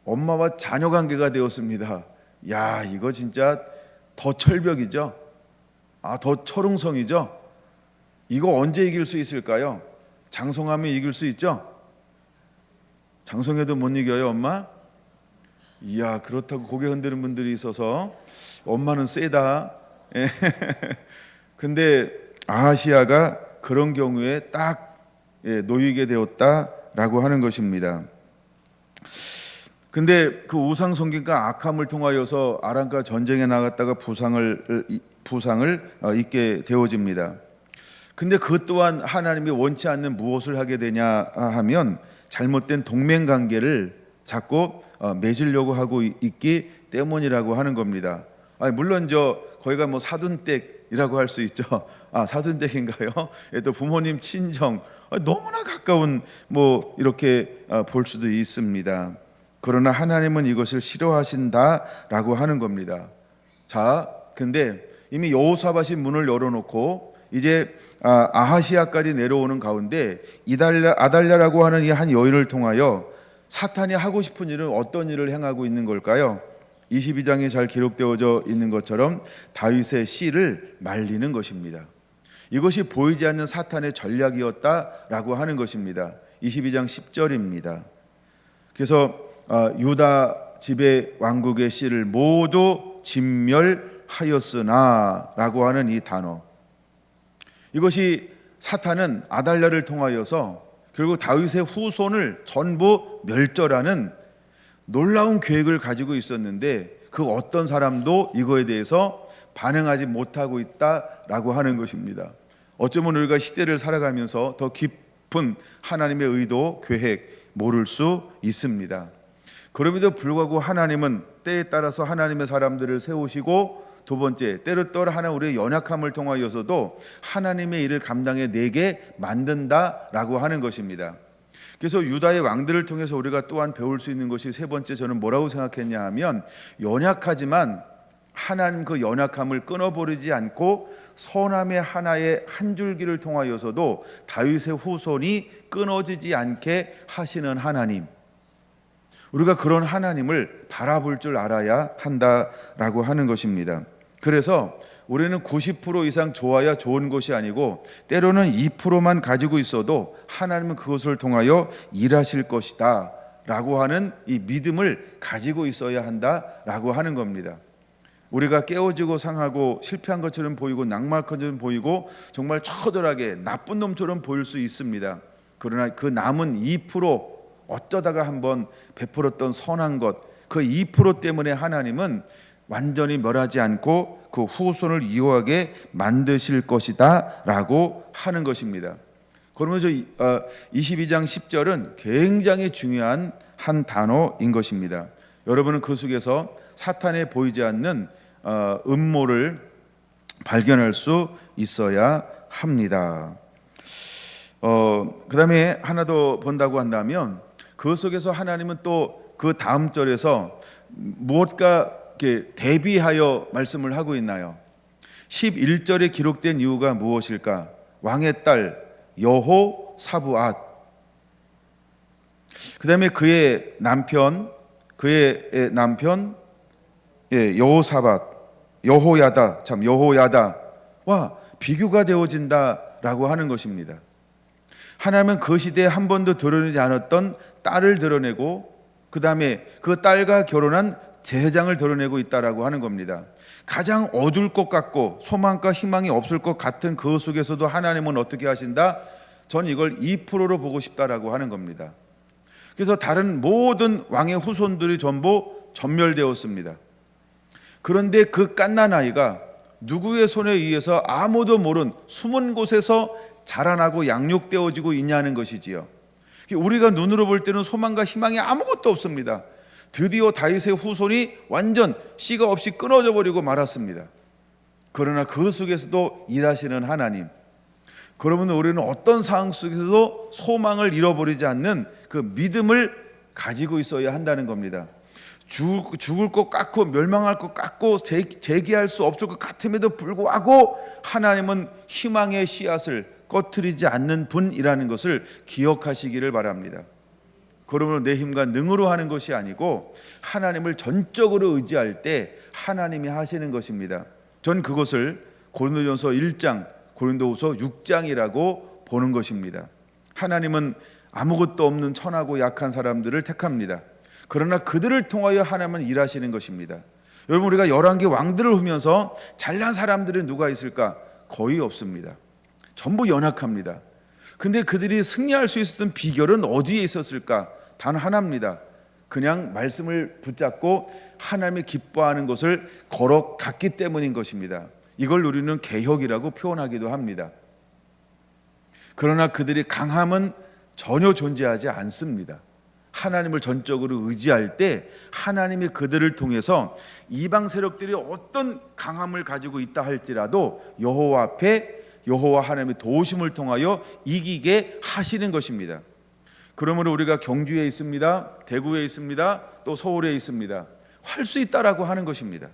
엄마와 자녀 관계가 되었습니다. 야, 이거 진짜 더 철벽이죠. 더 철옹성이죠. 이거 언제 이길 수 있을까요? 장성하면 이길 수 있죠. 장성해도 못 이겨요, 엄마? 이야, 그렇다고 고개 흔드는 분들이 있어서 엄마는 세다. 근데 아하시야가 그런 경우에 딱 놓이게 되었다라고 하는 것입니다. 근데 그 우상 성경과 악함을 통하여서 아람과 전쟁에 나갔다가 부상을 입게 되어집니다. 근데 그 또한 하나님이 원치 않는 무엇을 하게 되냐 하면 잘못된 동맹 관계를 자꾸 맺으려고 하고 있기 때문이라고 하는 겁니다. 물론 거기가 뭐 사돈댁이라고 할 수 있죠. 사돈댁인가요? 또 부모님 친정 너무나 가까운 뭐 이렇게 볼 수도 있습니다. 그러나 하나님은 이것을 싫어하신다라고 하는 겁니다. 자, 근데 이미 여호사밧이 문을 열어놓고 이제 아하시야까지 내려오는 가운데 아달랴라고 하는 이 한 여인을 통하여 사탄이 하고 싶은 일은 어떤 일을 행하고 있는 걸까요? 22장에 잘 기록되어져 있는 것처럼 다윗의 씨를 말리는 것입니다. 이것이 보이지 않는 사탄의 전략이었다라고 하는 것입니다. 22장 10절입니다. 그래서 유다 집의 왕국의 씨를 모두 진멸하였으나 라고 하는 이 단어, 이것이 사탄은 아달랴를 통하여서 결국 다윗의 후손을 전부 멸절하는 놀라운 계획을 가지고 있었는데 그 어떤 사람도 이거에 대해서 반응하지 못하고 있다라고 하는 것입니다. 어쩌면 우리가 시대를 살아가면서 더 깊은 하나님의 의도, 계획 모를 수 있습니다. 그럼에도 불구하고 하나님은 때에 따라서 하나님의 사람들을 세우시고, 두 번째, 때로 하나 우리의 연약함을 통하여서도 하나님의 일을 감당해내게 만든다라고 하는 것입니다. 그래서 유다의 왕들을 통해서 우리가 또한 배울 수 있는 것이 세 번째, 저는 뭐라고 생각했냐 하면 연약하지만 하나님 그 연약함을 끊어버리지 않고 선함의 하나의 한 줄기를 통하여서도 다윗의 후손이 끊어지지 않게 하시는 하나님, 우리가 그런 하나님을 바라볼 줄 알아야 한다라고 하는 것입니다. 그래서 우리는 90% 이상 좋아야 좋은 것이 아니고 때로는 2%만 가지고 있어도 하나님은 그것을 통하여 일하실 것이다 라고 하는 이 믿음을 가지고 있어야 한다라고 하는 겁니다. 우리가 깨어지고 상하고 실패한 것처럼 보이고 낙마한 것처럼 보이고 정말 처절하게 나쁜 놈처럼 보일 수 있습니다. 그러나 그 남은 2%, 어쩌다가 한번 베풀었던 선한 것, 그 2% 때문에 하나님은 완전히 멸하지 않고 그 후손을 이호하게 만드실 것이다 라고 하는 것입니다. 그러면서 22장 10절은 굉장히 중요한 한 단어인 것입니다. 여러분은 그 속에서 사탄에 보이지 않는 음모를 발견할 수 있어야 합니다. 그 다음에 하나 더 본다고 한다면 그 속에서 하나님은 또 그 다음 절에서 무엇과 이렇게 대비하여 말씀을 하고 있나요? 11절에 기록된 이유가 무엇일까? 왕의 딸 여호사밧, 그 다음에 그의 남편 여호야다와 비교가 되어진다라고 하는 것입니다. 하나님은 그 시대에 한 번도 드러내지 않았던 딸을 드러내고 그 다음에 그 딸과 결혼한 제사장을 드러내고 있다라고 하는 겁니다. 가장 어두울 것 같고 소망과 희망이 없을 것 같은 그 속에서도 하나님은 어떻게 하신다? 전 이걸 2%로 보고 싶다라고 하는 겁니다. 그래서 다른 모든 왕의 후손들이 전부 전멸되었습니다. 그런데 그 갓난 아이가 누구의 손에 의해서 아무도 모른 숨은 곳에서 자라나고 양육되어지고 있냐는 것이지요. 우리가 눈으로 볼 때는 소망과 희망이 아무것도 없습니다. 드디어 다윗의 후손이 완전 씨가 없이 끊어져 버리고 말았습니다. 그러나 그 속에서도 일하시는 하나님, 그러면 우리는 어떤 상황 속에서도 소망을 잃어버리지 않는 그 믿음을 가지고 있어야 한다는 겁니다. 죽을 것 같고 멸망할 것 같고 재기할 수 없을 것 같음에도 불구하고 하나님은 희망의 씨앗을 꺼트리지 않는 분이라는 것을 기억하시기를 바랍니다. 그러므로 내 힘과 능으로 하는 것이 아니고 하나님을 전적으로 의지할 때 하나님이 하시는 것입니다. 전 그것을 고린도전서 1장, 고린도후서 6장이라고 보는 것입니다. 하나님은 아무것도 없는 천하고 약한 사람들을 택합니다. 그러나 그들을 통하여 하나님은 일하시는 것입니다. 여러분, 우리가 열왕기 왕들을 보면서 잘난 사람들은 누가 있을까? 거의 없습니다. 전부 연약합니다. 근데 그들이 승리할 수 있었던 비결은 어디에 있었을까? 단 하나입니다. 그냥 말씀을 붙잡고 하나님이 기뻐하는 것을 걸어갔기 때문인 것입니다. 이걸 우리는 개혁이라고 표현하기도 합니다. 그러나 그들이 강함은 전혀 존재하지 않습니다. 하나님을 전적으로 의지할 때 하나님이 그들을 통해서 이방 세력들이 어떤 강함을 가지고 있다 할지라도 여호와 앞에 여호와 하나님의 도우심을 통하여 이기게 하시는 것입니다. 그러므로 우리가 경주에 있습니다, 대구에 있습니다, 또 서울에 있습니다. 할 수 있다라고 하는 것입니다.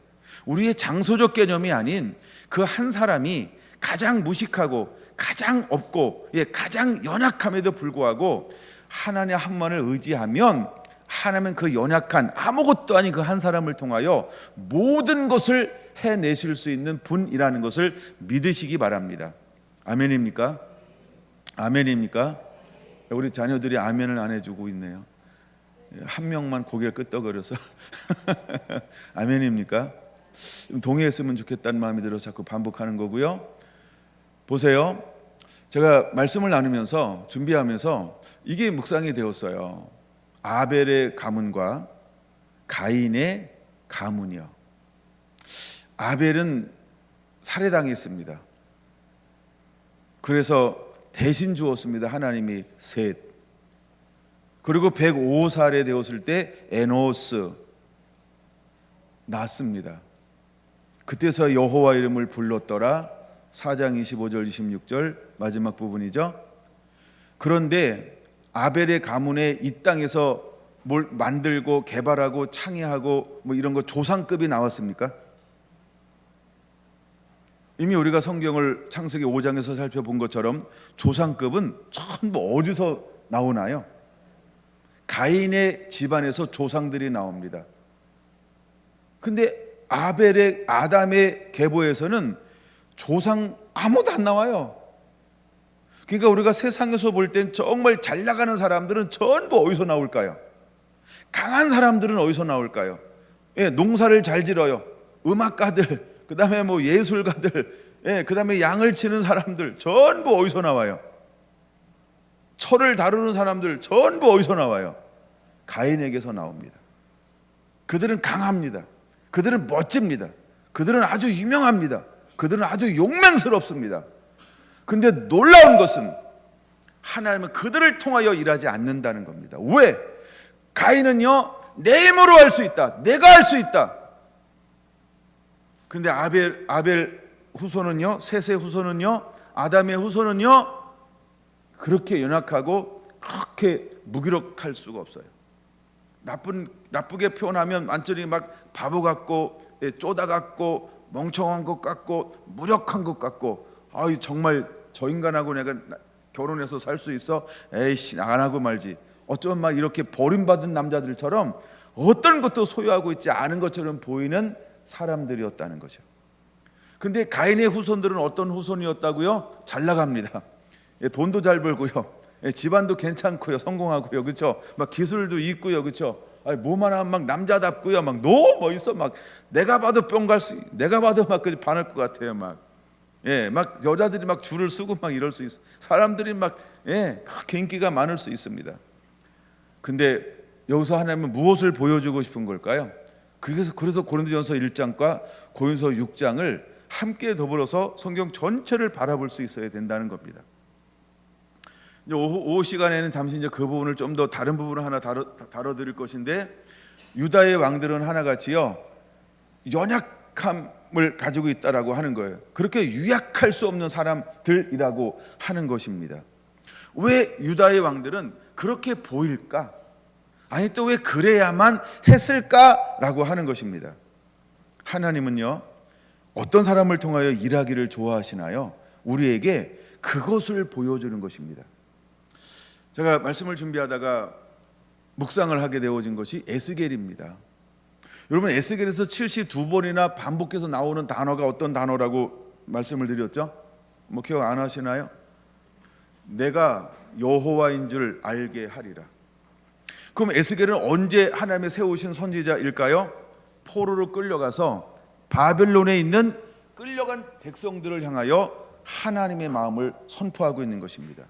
우리의 장소적 개념이 아닌 그 한 사람이 가장 무식하고 가장 없고 가장 연약함에도 불구하고 하나님 한만을 의지하면 하나님은 그 연약한 아무것도 아닌 그 한 사람을 통하여 모든 것을 해내실 수 있는 분이라는 것을 믿으시기 바랍니다. 아멘입니까? 아멘입니까? 우리 자녀들이 아멘을 안 해주고 있네요. 한 명만 고개를 끄덕거려서 아멘입니까? 동의했으면 좋겠다는 마음이 들어서 자꾸 반복하는 거고요. 보세요, 제가 말씀을 나누면서 준비하면서 이게 묵상이 되었어요. 아벨의 가문과 가인의 가문이요. 아벨은 살해당했습니다. 그래서 대신 주었습니다. 하나님이 셋. 그리고 105살에 되었을 때 에노스 낳습니다. 그때서 여호와 이름을 불렀더라. 4장 25절 26절 마지막 부분이죠. 그런데 아벨의 가문에 이 땅에서 뭘 만들고 개발하고 창의하고 뭐 이런 거 조상급이 나왔습니까? 이미 우리가 성경을 창세기 5장에서 살펴본 것처럼 조상급은 전부 어디서 나오나요? 가인의 집안에서 조상들이 나옵니다. 근데 아담의 계보에서는 조상 아무도 안 나와요. 그러니까 우리가 세상에서 볼 땐 정말 잘 나가는 사람들은 전부 어디서 나올까요? 강한 사람들은 어디서 나올까요? 농사를 잘 지어요. 음악가들, 그 다음에 뭐 예술가들, 그 다음에 양을 치는 사람들 전부 어디서 나와요? 철을 다루는 사람들 전부 어디서 나와요? 가인에게서 나옵니다. 그들은 강합니다. 그들은 멋집니다. 그들은 아주 유명합니다. 그들은 아주 용맹스럽습니다. 근데 놀라운 것은 하나님은 그들을 통하여 일하지 않는다는 겁니다. 왜? 가인은요, 내 힘으로 할 수 있다. 내가 할 수 있다. 근데 아벨 후손은요, 셋의 후손은요, 아담의 후손은요, 그렇게 연약하고 그렇게 무기력할 수가 없어요. 나쁘게 표현하면 완전히 막 바보 같고 쪼다 같고 멍청한 것 같고 무력한 것 같고, 아이 정말 저 인간하고 내가 결혼해서 살 수 있어? 에이씨, 안 하고 말지. 어쩌면 막 이렇게 버림받은 남자들처럼 어떤 것도 소유하고 있지 않은 것처럼 보이는 사람들이었다는 거죠. 근데 가인의 후손들은 어떤 후손이었다고요? 잘 나갑니다. 돈도 잘 벌고요, 집안도 괜찮고요, 성공하고요, 그렇죠? 막 기술도 있고요, 그렇죠? 뭐만 하면 막 남자답고요, 막 너무 멋있어. 막 내가 봐도 내가 봐도 막 반할 것 같아요. 막 여자들이 막 줄을 서고 막 이럴 수 있어. 사람들이 막 그렇게 인기가 많을 수 있습니다. 근데 여기서 하나님은 무엇을 보여주고 싶은 걸까요? 그래서 고린도전서 1장과 고린도서 6장을 함께 더불어서 성경 전체를 바라볼 수 있어야 된다는 겁니다. 이제 오후 시간에는 잠시 이제 그 부분을 좀 더 다른 부분을 하나 다뤄드릴 것인데, 유다의 왕들은 하나같이요, 연약함을 가지고 있다라고 하는 거예요. 그렇게 유약할 수 없는 사람들이라고 하는 것입니다. 왜 유다의 왕들은 그렇게 보일까? 아니 또 왜 그래야만 했을까라고 하는 것입니다. 하나님은요, 어떤 사람을 통하여 일하기를 좋아하시나요? 우리에게 그것을 보여주는 것입니다. 제가 말씀을 준비하다가 묵상을 하게 되어진 것이 에스겔입니다. 여러분, 에스겔에서 72번이나 반복해서 나오는 단어가 어떤 단어라고 말씀을 드렸죠? 뭐 기억 안 하시나요? 내가 여호와인 줄 알게 하리라. 그럼 에스겔은 언제 하나님의 세우신 선지자일까요? 포로로 끌려가서 바벨론에 있는 끌려간 백성들을 향하여 하나님의 마음을 선포하고 있는 것입니다.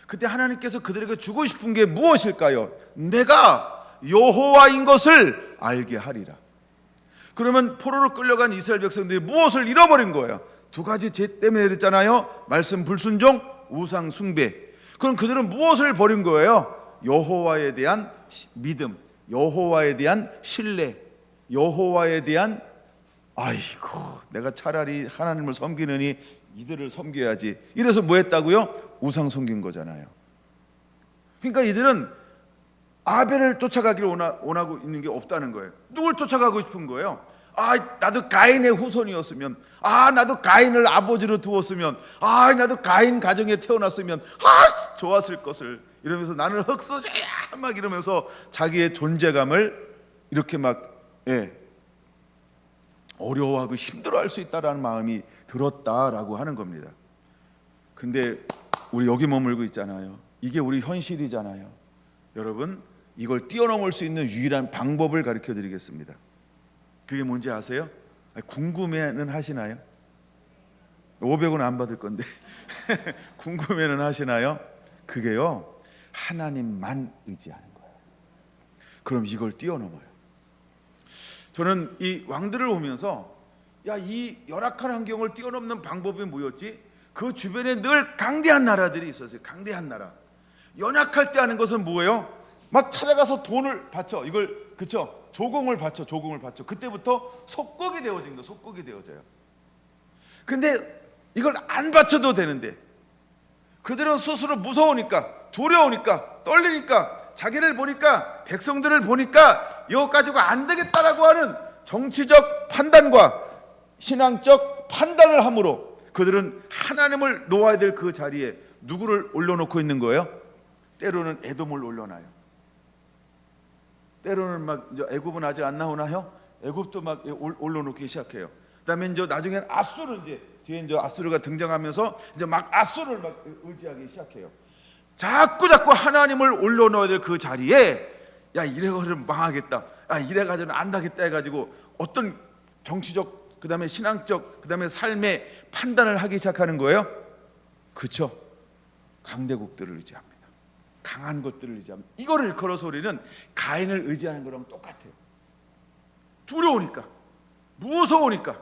그때 하나님께서 그들에게 주고 싶은 게 무엇일까요? 내가 여호와인 것을 알게 하리라. 그러면 포로로 끌려간 이스라엘 백성들이 무엇을 잃어버린 거예요? 두 가지 죄 때문에 그랬잖아요. 말씀 불순종, 우상 숭배. 그럼 그들은 무엇을 버린 거예요? 여호와에 대한 믿음, 여호와에 대한 신뢰, 여호와에 대한 내가 차라리 하나님을 섬기느니 이들을 섬겨야지. 이래서 뭐 했다고요? 우상 섬긴 거잖아요. 그러니까 이들은 아벨을 쫓아가기를 원하고 있는 게 없다는 거예요. 누굴 쫓아가고 싶은 거예요? 나도 가인의 후손이었으면, 나도 가인을 아버지로 두었으면, 나도 가인 가정에 태어났으면 좋았을 것을, 이러면서 나는 흙수저야 막 이러면서 자기의 존재감을 이렇게 막 어려워하고 힘들어할 수 있다라는 마음이 들었다라고 하는 겁니다. 근데 우리 여기 머물고 있잖아요. 이게 우리 현실이잖아요. 여러분, 이걸 뛰어넘을 수 있는 유일한 방법을 가르쳐 드리겠습니다. 그게 뭔지 아세요? 궁금해는 하시나요? 500원 안 받을 건데 궁금해는 하시나요? 그게요, 하나님만 의지하는 거예요. 그럼 이걸 뛰어넘어요. 저는 이 왕들을 보면서 이 열악한 환경을 뛰어넘는 방법이 뭐였지? 그 주변에 늘 강대한 나라들이 있었어요. 강대한 나라. 연약할 때 하는 것은 뭐예요? 막 찾아가서 돈을 바쳐. 이걸, 그쵸? 조공을 바쳐. 그때부터 속국이 되어진 거, 속국이 되어져요. 근데 이걸 안 바쳐도 되는데 그들은 스스로 무서우니까, 두려우니까, 떨리니까, 자기를 보니까, 백성들을 보니까 이거 가지고 안 되겠다라고 하는 정치적 판단과 신앙적 판단을 함으로 그들은 하나님을 놓아야 될 그 자리에 누구를 올려놓고 있는 거예요? 때로는 에돔을 올려놔요. 때로는 막 이제 애굽은 아직 안 나오나요? 애굽도 막 올려놓기 시작해요. 그다음에 이제 나중에는 아수르, 뒤에 이제 아수르가 등장하면서 이제 막 아수르를 막 의지하기 시작해요. 자꾸 하나님을 올려놓아야 될 그 자리에 이래가지고 망하겠다, 이래가지고는 안 되겠다 해가지고 어떤 정치적, 그 다음에 신앙적, 그 다음에 삶의 판단을 하기 시작하는 거예요. 그렇죠? 강대국들을 의지합니다. 강한 것들을 의지합니다. 이거를 일컬어서 우리는 가인을 의지하는 거랑 똑같아요. 두려우니까, 무서우니까,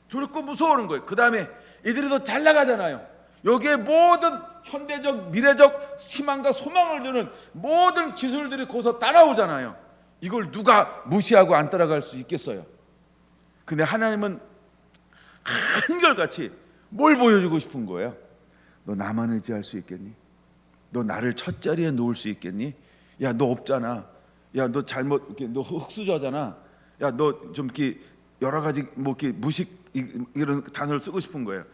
두렵고 무서워하는 거예요. 그 다음에 이들이 더 잘 나가잖아요. 여기에 모든 현대적, 미래적 희망과 소망을 주는 모든 기술들이 거기서 따라오잖아요. 이걸 누가 무시하고 안 따라갈 수 있겠어요? 근데 하나님은 한결같이 뭘 보여주고 싶은 거예요? 너 나만 의지할 수 있겠니? 너 나를 첫 자리에 놓을 수 있겠니? 야, 너 없잖아. 야, 너 잘못, 너 흙수저잖아. 야, 너 좀 이렇게 여러 가지 뭐 이렇게 무식 이런 단어를 쓰고 싶은 거예요.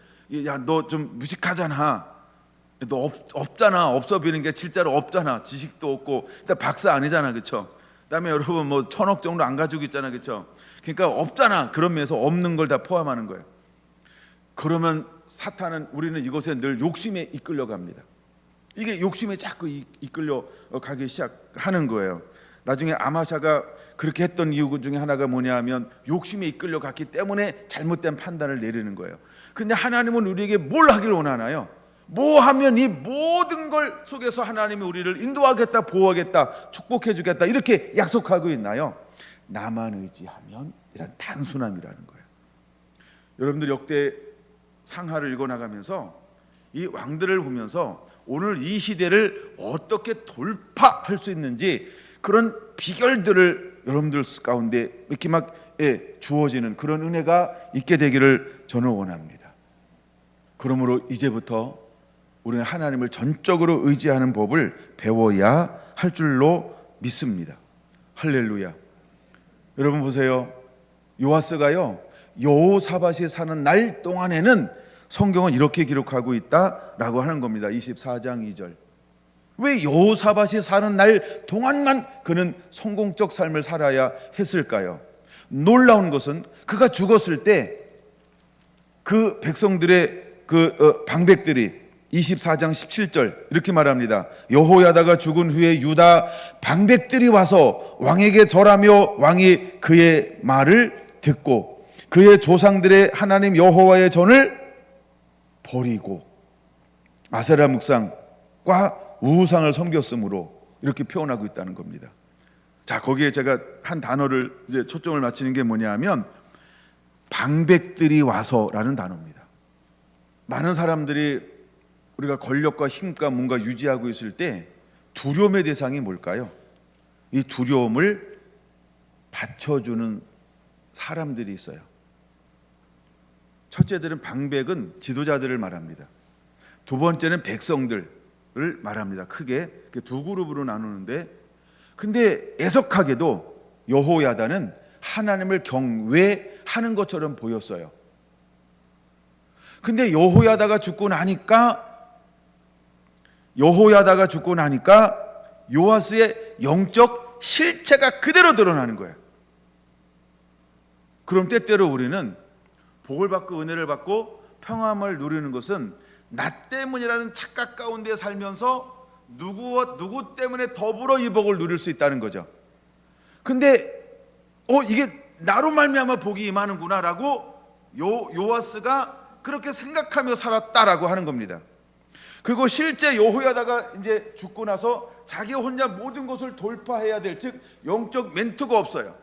야, 너 좀 무식하잖아. 너 없잖아. 없어 보이는 게 진짜로 없잖아. 지식도 없고 일단 박사 아니잖아, 그렇죠? 그다음에 여러분 뭐 1,000억 정도 안 가지고 있잖아, 그렇죠? 그러니까 없잖아. 그런 면에서 없는 걸 다 포함하는 거예요. 그러면 사탄은 우리는 이곳에 늘 욕심에 이끌려 갑니다. 이게 욕심에 자꾸 이끌려 가기 시작하는 거예요. 나중에 아마샤가 그렇게 했던 이유 중에 하나가 뭐냐 하면 욕심에 이끌려 갔기 때문에 잘못된 판단을 내리는 거예요. 근데 하나님은 우리에게 뭘 하길 원하나요? 뭐 하면 이 모든 걸 속에서 하나님이 우리를 인도하겠다, 보호하겠다, 축복해 주겠다 이렇게 약속하고 있나요? 나만 의지하면 이런 단순함이라는 거예요. 여러분들 역대 상하를 읽어나가면서 이 왕들을 보면서 오늘 이 시대를 어떻게 돌파할 수 있는지 그런 비결들을 여러분들 가운데 이렇게 막 주어지는 그런 은혜가 있게 되기를 저는 원합니다. 그러므로 이제부터 우리는 하나님을 전적으로 의지하는 법을 배워야 할 줄로 믿습니다. 할렐루야. 여러분 보세요. 요아스가요, 여호사밧이 사는 날 동안에는 성경은 이렇게 기록하고 있다라고 하는 겁니다. 24장 2절. 왜 여호사밧이 사는 날 동안만 그는 성공적 삶을 살아야 했을까요? 놀라운 것은 그가 죽었을 때 그 백성들의 방백들이 24장 17절 이렇게 말합니다. 여호야다가 죽은 후에 유다 방백들이 와서 왕에게 절하며 왕이 그의 말을 듣고 그의 조상들의 하나님 여호와의 전을 버리고 아세라 묵상과 우상을 섬겼으므로 이렇게 표현하고 있다는 겁니다. 자, 거기에 제가 한 단어를 이제 초점을 맞추는 게 뭐냐면 방백들이 와서라는 단어입니다. 많은 사람들이 우리가 권력과 힘과 뭔가 유지하고 있을 때 두려움의 대상이 뭘까요? 이 두려움을 받쳐주는 사람들이 있어요. 첫째들은 방백은 지도자들을 말합니다. 두 번째는 백성들을 말합니다. 크게 두 그룹으로 나누는데, 근데 애석하게도 여호야다는 하나님을 경외하는 것처럼 보였어요. 근데 여호야다가 죽고 나니까 요아스의 영적 실체가 그대로 드러나는 거예요. 그럼 때때로 우리는 복을 받고 은혜를 받고 평안을 누리는 것은 나 때문이라는 착각 가운데 살면서 누구 때문에 더불어 이 복을 누릴 수 있다는 거죠. 근데 이게 나로 말미암아 복이 임하는구나라고 요아스가 그렇게 생각하며 살았다라고 하는 겁니다. 그리고 실제 여호야다가 이제 죽고 나서 자기 혼자 모든 것을 돌파해야 될, 즉 영적 멘토가 없어요.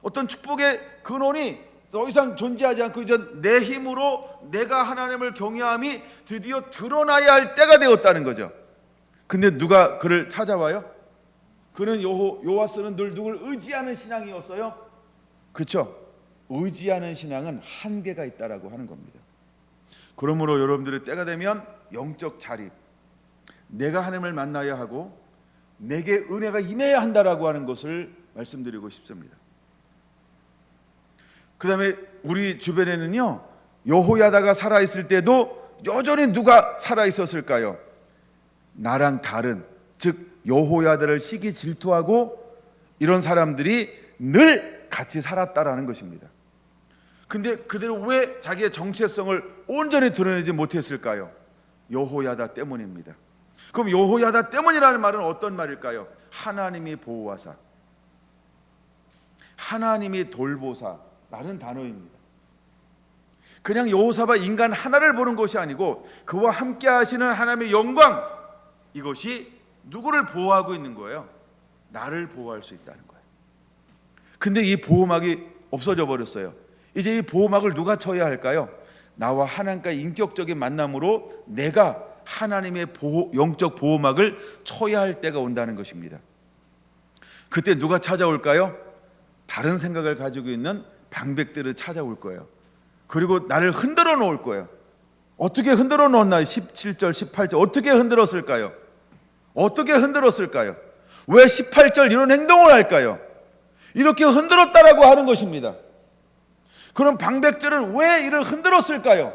어떤 축복의 근원이 더 이상 존재하지 않고 이제 내 힘으로 내가 하나님을 경외함이 드디어 드러나야 할 때가 되었다는 거죠. 근데 누가 그를 찾아와요? 그는 요아스는 늘 누굴 의지하는 신앙이었어요. 그렇죠? 의지하는 신앙은 한계가 있다라고 하는 겁니다. 그러므로 여러분들의 때가 되면 영적 자립, 내가 하나님을 만나야 하고 내게 은혜가 임해야 한다라고 하는 것을 말씀드리고 싶습니다. 그 다음에 우리 주변에는요, 여호야다가 살아있을 때도 여전히 누가 살아있었을까요? 나랑 다른, 즉 여호야다를 시기 질투하고 이런 사람들이 늘 같이 살았다라는 것입니다. 근데 그대로 왜 자기의 정체성을 온전히 드러내지 못했을까요? 여호야다 때문입니다. 그럼 여호야다 때문이라는 말은 어떤 말일까요? 하나님이 보호하사, 하나님이 돌보사라는 단어입니다. 그냥 여호사밧 인간 하나를 보는 것이 아니고 그와 함께 하시는 하나님의 영광, 이것이 누구를 보호하고 있는 거예요? 나를 보호할 수 있다는 거예요. 근데 이 보호막이 없어져 버렸어요. 이제 이 보호막을 누가 쳐야 할까요? 나와 하나님과의 인격적인 만남으로 내가 하나님의 영적 보호막을 쳐야 할 때가 온다는 것입니다. 그때 누가 찾아올까요? 다른 생각을 가지고 있는 방백들을 찾아올 거예요. 그리고 나를 흔들어 놓을 거예요. 어떻게 흔들어 놓았나요? 17절, 18절 어떻게 흔들었을까요? 어떻게 흔들었을까요? 왜 18절 이런 행동을 할까요? 이렇게 흔들었다라고 하는 것입니다. 그럼 방백들은 왜 이를 흔들었을까요?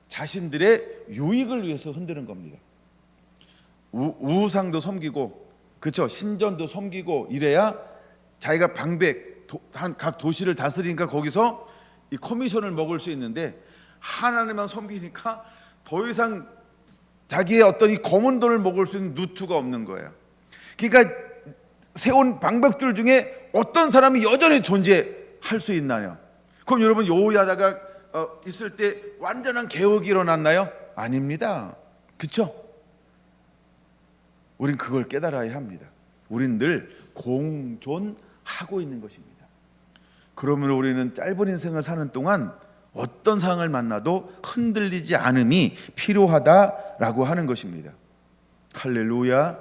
자신들의 유익을 위해서 흔드는 겁니다. 우상도 섬기고, 그렇죠? 신전도 섬기고 이래야 자기가 방백 각 도시를 다스리니까 거기서 이 커미션을 먹을 수 있는데, 하나님만 섬기니까 더 이상 자기의 어떤 이 검은 돈을 먹을 수 있는 누트가 없는 거예요. 그러니까 세운 방백들 중에 어떤 사람이 여전히 존재할 수 있나요? 그럼 여러분 여호야다가 있을 때 완전한 개혁이 일어났나요? 아닙니다. 그렇죠? 우린 그걸 깨달아야 합니다. 우린 늘 공존하고 있는 것입니다. 그러면 우리는 짧은 인생을 사는 동안 어떤 상황을 만나도 흔들리지 않음이 필요하다라고 하는 것입니다. 할렐루야.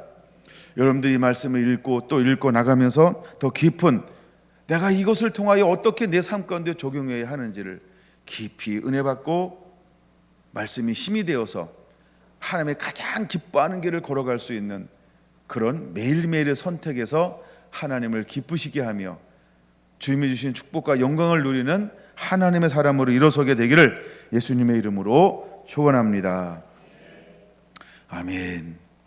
여러분들이 이 말씀을 읽고 또 읽고 나가면서 더 깊은, 내가 이것을 통하여 어떻게 내 삶 가운데 적용해야 하는지를 깊이 은혜 받고 말씀이 힘이 되어서 하나님의 가장 기뻐하는 길을 걸어갈 수 있는 그런 매일매일의 선택에서 하나님을 기쁘시게 하며 주님이 주신 축복과 영광을 누리는 하나님의 사람으로 일어서게 되기를 예수님의 이름으로 축원합니다. 아멘.